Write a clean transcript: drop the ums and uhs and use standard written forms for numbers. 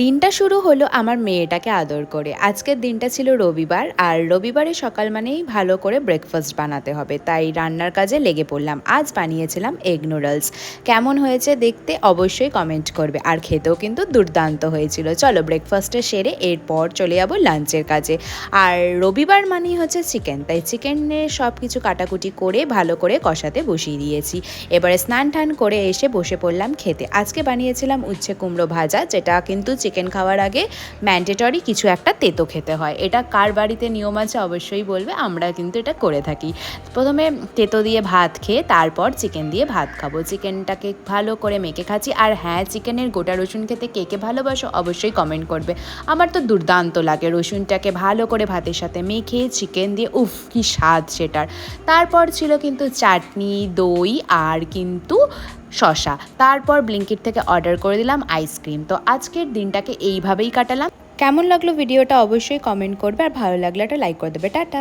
দিনটা শুরু হলো আমার মেয়েটাকে আদর করে। আজকের দিনটা ছিল রবিবার, আর রবিবারে সকাল মানেই ভালো করে ব্রেকফাস্ট বানাতে হবে, তাই রান্নার কাজে লেগে পড়লাম। আজ বানিয়েছিলাম এগ নুডলস। কেমন হয়েছে দেখতে অবশ্যই কমেন্ট করবে, আর খেতেও কিন্তু দুর্দান্ত হয়েছিল। চলো ব্রেকফাস্টে সেরে এরপর চলে যাবো লাঞ্চের কাজে। আর রবিবার মানেই হচ্ছে চিকেন, তাই চিকেনের সব কিছু কাটাকুটি করে ভালো করে কষাতে বসিয়ে দিয়েছি। এবারে স্নান টান করে এসে বসে পড়লাম খেতে। আজকে বানিয়েছিলাম উচ্ছে কুমড়ো ভাজা, যেটা কিন্তু চিকেন খাওয়ার আগে ম্যান্ডেটরি কিছু একটা তেতো খেতে হয়। এটা কার বাড়িতে নিয়ম আছে অবশ্যই বলবে, আমরা কিন্তু এটা করে থাকি। প্রথমে তেতো দিয়ে ভাত খেয়ে তারপর চিকেন দিয়ে ভাত খাবো। চিকেনটাকে ভালো করে মেখে খাচ্ছি। আর হ্যাঁ, চিকেনের গোটা রসুন খেতে কে কে ভালোবাসো অবশ্যই কমেন্ট করবে। আমার তো দুর্দান্ত লাগে। রসুনটাকে ভালো করে ভাতের সাথে মেখে চিকেন দিয়ে, উফ কি স্বাদ সেটার। তারপর ছিল কিন্তু চাটনি, দই আর কিন্তু শশা। তারপর ব্লিঙ্কিট থেকে অর্ডার করে দিলাম আইসক্রিম। তো আজকের দিনটাকে এইভাবেই কাটালাম। কেমন লাগলো ভিডিওটা অবশ্যই কমেন্ট করবে, আর ভালো লাগলে একটা লাইক করে দেবে। টাটা।